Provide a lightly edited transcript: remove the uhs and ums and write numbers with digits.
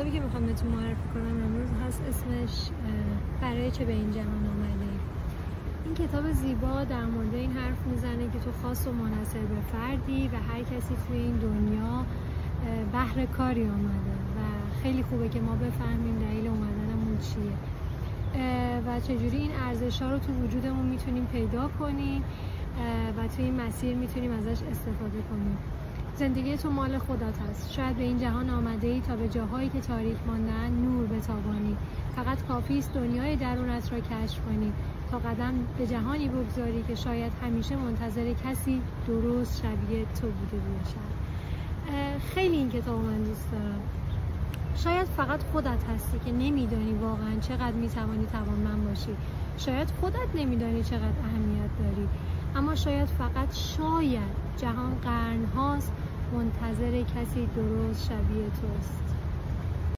کتابی که میخوام بهتون معرفی کنم امروز هست، اسمش برای چه به این جهان آمده. این کتاب زیبا در مورد این حرف میزنه که تو خاص و منحصر به فردی و هر کسی توی این دنیا بهر کاری آمده و خیلی خوبه که ما بفهمیم دلیل اومدنمون چیه و چجوری این ارزش‌ها رو تو وجودمون میتونیم پیدا کنیم و توی این مسیر میتونیم ازش استفاده کنیم. زندگی تو مال خودت هست. شاید به این جهان آمده ای تا به جاهایی که تاریک ماندن نور بتابانی. فقط کافی است دنیای درونت را کشف کنی تا قدم به جهانی بگذاری که شاید همیشه منتظر کسی درست شبیه تو بوده باشد. خیلی این کتاب من دوست دارم. شاید فقط خودت هستی که نمیدانی واقعا چقدر میتوانی توانمند باشی. شاید خودت نمیدانی چقدر اهمیت داری. اما شاید جهان قرن هاست منتظر کسی درست شبیه توست.